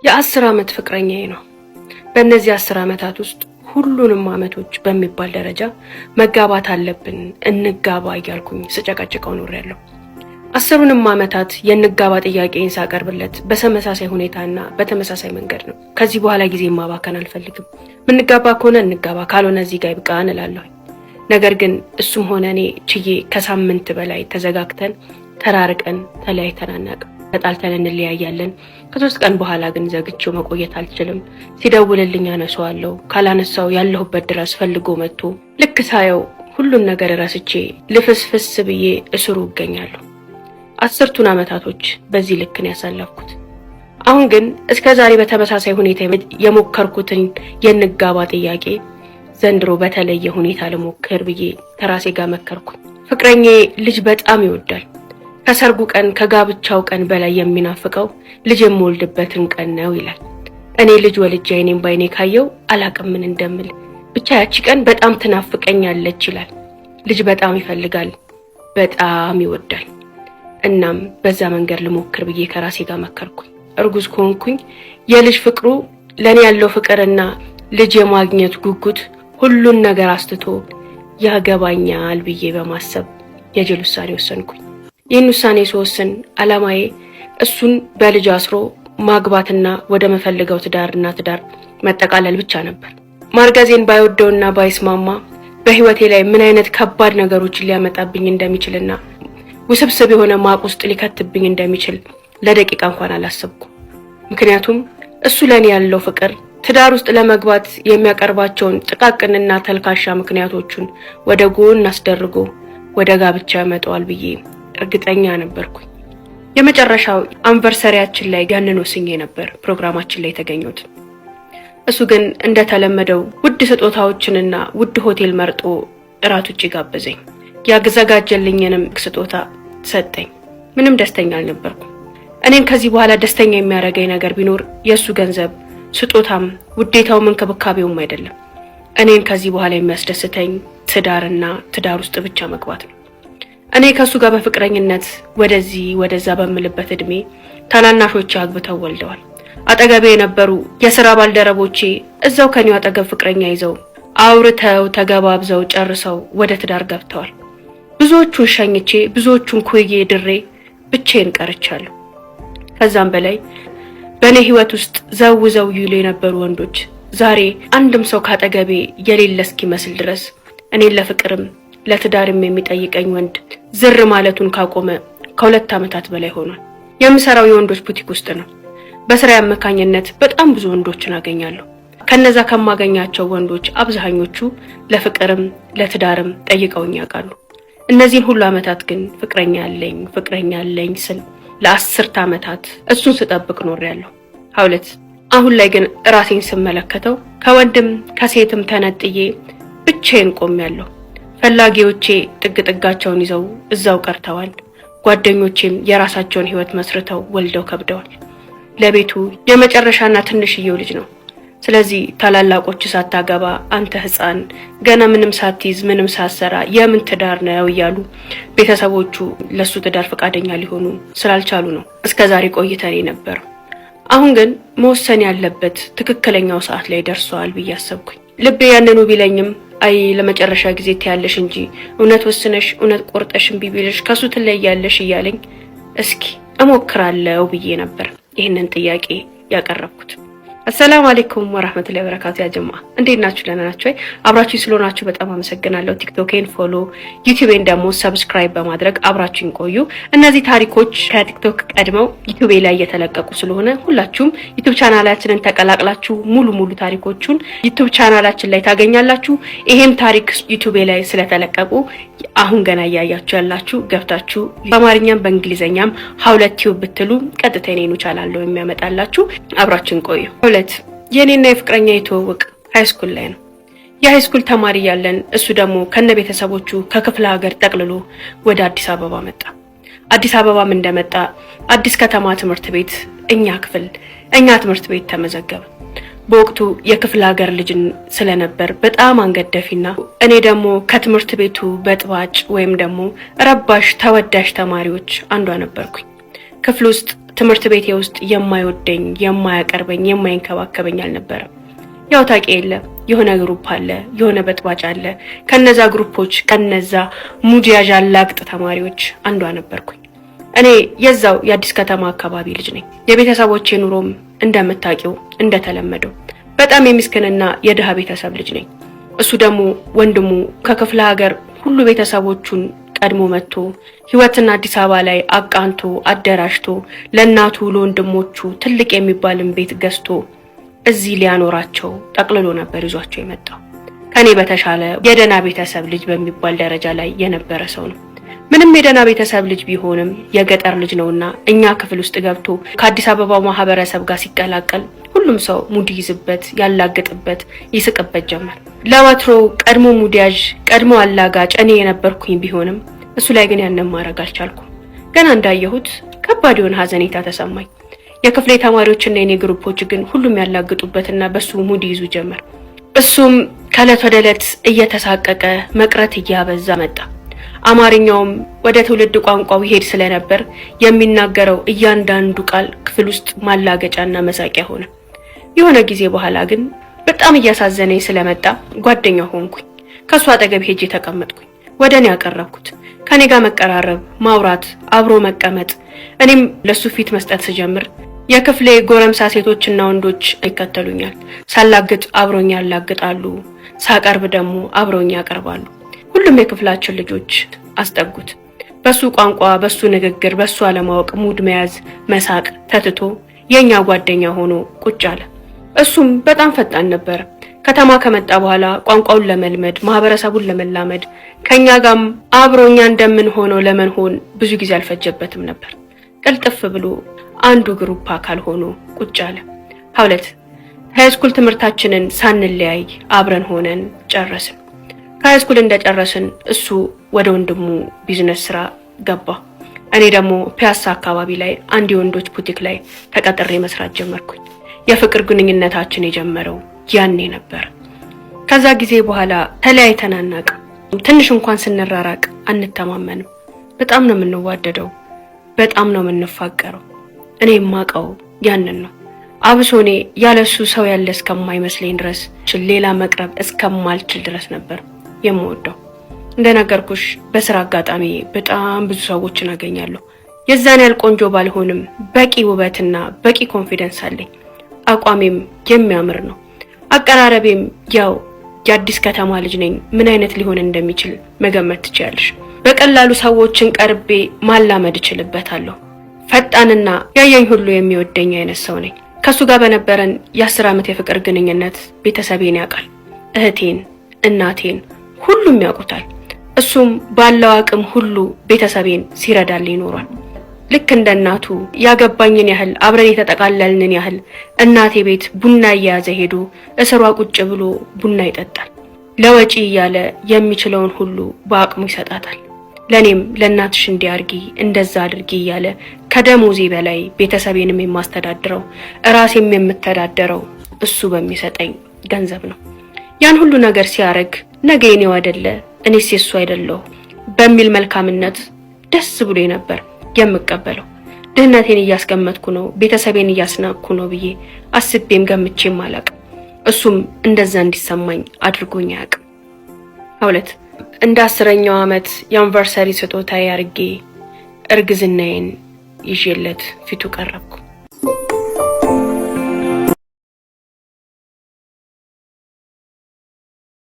የ10 ዓመት ፍቅረኛዬ ነው። በእነዚህ 10 ዓመታት ውስጥ ሁሉንም ዓመቶች በሚባል ደረጃ መጋባት አለብን እንጋባ እያልኩኝ ስጨቀጭቀው ኖሬያለሁ። 10ሩንም ዓመታት የንጋባ ጥያቄን ሳቀርብለት በተመሳሳይ ሁኔታና በተመሳሳይ መንገድ ነው። ከዚህ በኋላ ጊዜ ማባከን አልፈልግም። ምንጋባ ከሆነ እንጋባ፣ ካልሆነ እዚህ ጋር ይብቃን እላለሁ። ነገር ግን እሱም ሆነ እኔ ችዬ ከሳምንት በላይ ተዘጋግተን ተራርቀን ተለያይተን አናውቅም። ተጣልተን እንለያያለን። ከ3 ቀን በኋላ ግን ዘግቼው መቆየት አልችልም። ሲደውልልኝ አነሳዋለሁ። ካላነሳው ያለሁበት ድረስ ፈልጎ መጥቶ ልክ ሳየው ሁሉን ነገር ረስቼ ልፍስፍስ ብዬ እስሩ እገኛለሁ። 10ቱን ዓመታቶች በዚህ ልክ ነው ያሳለፍኩት። አሁን ግን እስከዛሬ በተመሳሳይ ሁኔታ የሞከርኩትን የንጋባ ጥያቄ ዘንድሮ በተለየ ሁኔታ ልሞክር ብዬ ከራሴ ጋር መከርኩኝ። ፍቅረኛዬ ልጅ በጣም ይወዳል። ከሰርጉ ቀን ከጋብቻው ቀን በላይ የሚናፍቀው ልጅ የምወልድበትን ቀን ነው ይላል። እኔ ልጅ ወልጄ አይኔም ባይኔ ካየው አላቅም ምን እንደምል፣ ብቻ ያቺ ቀን በጣም ትናፍቀኛለች ይላል። ልጅ በጣም ይፈልጋል፣ በጣም ይወዳል። እናም በዛ መንገድ ልሞክር ብዬ ከራሴ ጋር መከርኩኝ። እርጉዝ ከሆንኩኝ የልጅ ፍቅሩ ለኔ ያለው ፍቅርና ልጅ የማግኘት ጉጉት ሁሉን ነገር አስትቶ ያገባኛል ብዬ በማሰብ የጅል ውሳኔ ወሰንኩኝ። ይህን ውሳኔ ስወስን አላማዬ እሱን በልጅ አስሮ ማግባትና ወደ መፈልገው ትዳር መጠቃለል ብቻ ነበር። ማርገዜን ባይወደውና ባይስማማ በህይወቴ ላይ ምን አይነት ከባድ ነገሮችን ሊያመጣብኝ እንደሚችልና ውስብስብ የሆነ ማቅ ውስጥ ሊከትብኝ እንደሚችል ለደቂቃ እንኳን አላሰብኩም። ምክንያቱም እሱ ለኔ ያለው ፍቅር ትዳር ውስጥ ለመግባት የሚያቀርባቸውን ጥቃቅንና ተልካሻ ምክንያቶቹን ወደ ጎን አስደርጎ ወደ ጋብቻ ያመጣዋል ብዬ እርግጠኛ ነበርኩኝ። የመጨረሻው አንቨርሰሪያችን ላይ ያንን ወስኜ ነበር ፕሮግራማችን ላይ የተገኘሁት። እሱ ግን እንደተለመደው ውድ ስጦታዎችንና ውድ ሆቴል መርጦ እራት ውጪ ጋበዘኝ። ያዘጋጀልኝንም ስጦታ ሰጠኝ። ምንም ደስተኛ አልነበርኩም። እኔን ከዚህ በኋላ ደስተኛ የሚያደርገኝ ነገር ቢኖር የሱ ገንዘብ፣ ስጦታም፣ ውዴታውም እንክብካቤውም አይደለም። እኔን ከዚህ በኋላ የሚያስደስተኝ ትዳርና ትዳር ውስጥ ብቻ መግባት ነው። እኔ ከሱ ጋር በፍቅረኝነት ወደዚህ ወደዛ በምልበት እድሜ ታናናሾቼ አግብተው ወልደዋል። አጠገቤ የነበሩ የሥራ ባልደረቦቼ እዛው ከኔው አጠገብ ፍቅረኛ ይዘው አውርተው ተገባብዘው ጨርሰው ወደ ትዳር ገብተዋል። ብዙዎቹን ሸኝቼ ብዙዎቹን ኩዬ ድሬ ብቻዬን ቀርቻለሁ። ከዛም በላይ በእኔ ህይወት ውስጥ ዘው ይሉ የነበሩ ወንዶች ዛሬ አንድም ሰው ካጠገቤ የሌለ እስኪመስል ድረስ እኔን ለፍቅርም ለትዳርም የሚጠይቀኝ ወንድ ዝር ማለቱን ካቆመ ከ2 ዓመታት በላይ ሆኗል። የምሰራው የወንዶች ቡቲክ ውስጥ ነው። በስራ አማካኝነት በጣም ብዙ ወንዶችን አገኛለሁ። ከነዛ ከማገኛቸው ወንዶች አብዛኞቹ ለፍቅርም ለትዳርም ጠይቀውኝ ያውቃሉ። እነዚህን ሁሉ ዓመታት ግን ፍቅረኛ አለኝ ስል ለ10 ዓመታት እሱን ስጠብቅ ኖሬያለሁ። ሀውለት አሁን ላይ ግን ራሴን ስመለከተው ከወንድም ከሴትም ተነጥዬ ብቻዬን ቆሜያለሁ። ፈላጊዎቼ ጥጋቸውን ይዘው እዛው ቀርተዋል። ጓደኞቼም የራሳቸውን ህይወት መስርተው ወልደው ከብደዋል። ለቤቱ የመጨረሻና ትንሽዬው ልጅ ነው። ስለዚህ ታላላቆች ሳታገባ አንተ ህፃን ገና ምንም ሳትይዝ ምንም ሳትሰራ የምን ትዳር ነው እያሉ ቤተሰቦቹ ለሱ ትዳር ፈቃደኛ ሊሆኑ ስላልቻሉ ነው እስከዛሬ ቆይተን ነበር። አሁን ግን መወሰን ያለበት ትክክለኛው ሰዓት ላይ ደርሷል ብዬ አሰብኩኝ። ልቤ ያንኑ ቢለኝም አይ ለመጨረሻ ጊዜ ትያለሽ እንጂ እውነት ወስነሽ እውነት ቆርጠሽም ቢቢልሽ ከሱ ትለያለሽ እያለኝ እስኪ እሞክራለሁ ብዬ ነበር ይሄንን ጥያቄ ያቀረብኩት። አሰላሙ አለይኩም ወራህመቱላሂ ወበረካቱ። ያ ጀማ እንዴት ናችሁ? ደህና ናችሁ? አብራችሁ ስለሆናችሁ በጣም አመሰግናለሁ። ቲክቶኬን ፎሎ፣ ዩቲዩቤን ደግሞ ሰብስክራይብ በማድረግ አብራችሁን ቆዩ። እነዚህ ታሪኮች ከቲክቶክ ቀድመው ዩቲዩብ ላይ የተለቀቁ ስለሆነ ሁላችሁም ዩቲዩብ ቻናላችንን ተቀላቅላችሁ ሙሉ ታሪኮቹን ዩቲዩብ ቻናላችን ላይ ታገኛላችሁ። ይሄም ታሪክ ዩቲዩብ ላይ ስለተለቀቁ አሁን ገና ያያችሁ ያላችሁ ገብታችሁ በአማርኛም በእንግሊዘኛም ሀውለት ቲዩብ ብትሉ ቀጥታ የኔኑ ቻናል ነው የሚያመጣላችሁ። አብራችሁን ቆዩ። የኔና የፍቅረኛ የተዋወቅ ሃይስኩል ላይ ነው። የሃይስኩል ተማሪ ያለን እሱ ደግሞ ከነቤተሰቦቹ ከክፍለ ሀገር ጠቅልሎ ወደ አዲስ አበባ መጣ። አዲስ አበባም እንደመጣ አዲስ ከተማ ትምህርት ቤት እኛ ትምህርት ቤት ተመዘገበ። በወቅቱ የክፍለ ሀገር ልጅን ስለነበር በጣም አንገደፊና እኔ ደግሞ ከትምህርት ቤቱ በጥባጭ ወይም ደግሞ ረባሽ ተወዳሽ ተማሪዎች አንዷ ነበርኩኝ። ክፍል ውስጥ ትምህርት ቤቴ ውስጥ የማይወደኝ፣ የማያቀርበኝ፣ የማይንከባከበኝ አልነበረም። ያው ታውቂ የለ የሆነ ግሩፕ አለ፣ የሆነ በጥባጭ አለ። ከነዛ ግሩፖች ከነዛ ሙድ ያዥ አላግጥ ተማሪዎች አንዷ ነበርኩኝ። እኔ የዛው የአዲስ ከተማ አካባቢ ልጅ ነኝ። የቤተሰቦቼ ኑሮም እንደምታውቂው እንደተለመደው በጣም የሚስክንና የድሃ ቤተሰብ ልጅ ነኝ። እሱ ደግሞ ወንድሙ ከክፍለ ሀገር ሁሉ ቤተሰቦቹን ቀድሞ መጥቶ ህይወትን አዲስ አበባ ላይ አቃንቶ አደራጅቶ ለእናቱ ለወንድሞቹ ትልቅ የሚባልን ቤት ገዝቶ እዚህ ሊያኖራቸው ጠቅልሎ ነበር ይዟቸው የመጣው። ከኔ በተሻለ የደና ቤተሰብ ልጅ በሚባል ደረጃ ላይ የነበረ ሰው ነው። ምንም የደና ቤተሰብ ልጅ ቢሆንም የገጠር ልጅ ነውና እኛ ክፍል ውስጥ ገብቶ ከአዲስ አበባው ማህበረሰብ ጋር ሲቀላቀል ሁሉም ሰው ሙድ ይዝበት፣ ያላግጥበት፣ ይስቅበት ጀመር። ለወትሮ ቀድሞ ሙዲያዥ ቀድሞ አላጋጭ እኔ የነበርኩኝ ቢሆንም እሱ ላይ ግን ያንን ማድረግ አልቻልኩም። ገና እንዳየሁት ከባድ የሆነ ሀዘኔታ ተሰማኝ። የክፍሌ ተማሪዎችና የኔ ግሩፖች ግን ሁሉም ያላግጡበትና በሱ ሙድ ይዙ ጀመር። እሱም ከዕለት ወደ ዕለት እየተሳቀቀ መቅረት እያበዛ መጣ። አማርኛውም ወደ ትውልድ ቋንቋው ይሄድ ስለነበር የሚናገረው እያንዳንዱ ቃል ክፍል ውስጥ ማላገጫና መሳቂያ ሆነ። የሆነ ጊዜ በኋላ ግን በጣም እያሳዘነኝ ስለመጣ ጓደኛ ሆንኩኝ። ከሱ አጠገብ ሄጄ ተቀመጥኩኝ። ወደኔ ያቀረብኩት ከኔ ጋር መቀራረብ፣ ማውራት፣ አብሮ መቀመጥ፣ እኔም ለሱ ፊት መስጠት ስጀምር የክፍሌ ጎረምሳ ሴቶችና ወንዶች ይከተሉኛል። ሳላግጥ አብሮኝ ያላግጣሉ፣ ሳቀርብ ደግሞ አብሮኝ ያቀርባሉ። ሁሉም የክፍላችን ልጆች አስጠጉት። በሱ ቋንቋ፣ በሱ ንግግር፣ በሱ አለማወቅ ሙድ መያዝ፣ መሳቅ ተትቶ የኛ ጓደኛ ሆኖ ቁጭ አለ። እሱም በጣም ፈጣን ነበር። ከተማ ከመጣ በኋላ ቋንቋውን ለመልመድ፣ ማህበረሰቡን ለመላመድ ከኛ ጋርም አብሮኛ እንደምን ሆኖ ለመሆን ብዙ ጊዜ አልፈጀበትም ነበር። ቅልጥፍ ብሎ አንዱ ግሩፕ አካል ሆኖ ቁጭ አለ። ሀውለት ሃይስኩል ትምህርታችንን ሳንለያይ አብረን ሆነን ጨረስን። ከሃይስኩል እንደጨረስን እሱ ወደ ወንድሙ ቢዝነስ ስራ ገባ። እኔ ደግሞ ፒያሳ አካባቢ ላይ አንድ የወንዶች ቡቲክ ላይ ተቀጥሬ መስራት ጀመርኩኝ። የፍቅር ግንኙነታችን የጀመረው ያኔ ነበር። ከዛ ጊዜ በኋላ ተለያይተን አናውቅም። ትንሽ እንኳን ስንራራቅ አንተማመንም። በጣም ነው የምንዋደደው፣ በጣም ነው የምንፋቀረው። እኔ የማውቀው ያንን ነው። አብሶ እኔ ያለሱ ሰው ያለ እስከማይመስለኝ ድረስ ሌላ መቅረብ እስከማልችል ድረስ ነበር የምወደው። እንደነገርኩሽ በስራ አጋጣሚ በጣም ብዙ ሰዎችን አገኛለሁ። የዛን ያህል ቆንጆ ባልሆንም በቂ ውበትና በቂ ኮንፊደንስ አለኝ። አቋሜም የሚያምር ነው። አቀራረቤም ያው የአዲስ ከተማ ልጅ ነኝ። ምን አይነት ሊሆን እንደሚችል መገመት ትችያለሽ። በቀላሉ ሰዎችን ቀርቤ ማላመድ እችልበታለሁ። ፈጣንና ያየኝ ሁሉ የሚወደኝ አይነት ሰው ነኝ። ከሱ ጋር በነበረን የ10 ዓመት የፍቅር ግንኙነት ቤተሰቤን ያውቃል። እህቴን፣ እናቴን ሁሉም ያውቁታል። እሱም ባለው አቅም ሁሉ ቤተሰቤን ሲረዳልኝ ይኖራል። ልክ እንደ እናቱ ያገባኝን ያህል አብረን የተጠቃለልንን ያህል እናቴ ቤት ቡና እየያዘ ሄዶ እስሯ ቁጭ ብሎ ቡና ይጠጣል። ለወጪ እያለ የሚችለውን ሁሉ በአቅሙ ይሰጣታል። ለኔም ለእናትሽ እንዲያርጊ እንደዛ አድርጊ እያለ ከደሞዜ በላይ ቤተሰቤንም የማስተዳድረው ራሴም የምተዳደረው እሱ በሚሰጠኝ ገንዘብ ነው። ያን ሁሉ ነገር ሲያረግ ነገ የኔው አይደለ እኔስ የሱ አይደለሁ በሚል መልካምነት ደስ ብሎኝ ነበር የምቀበለው። ድህነቴን እያስቀመጥኩ ነው፣ ቤተሰቤን እያስናቅኩ ነው ብዬ አስቤም ገምቼም አላቅም። እሱም እንደዛ እንዲሰማኝ አድርጎኝ አያውቅም። ሀውለት እንደ 10ኛው ዓመት የአኒቨርሰሪ ስጦታዬ አርጌ እርግዝናዬን ይዤለት ፊቱ ቀረብኩ።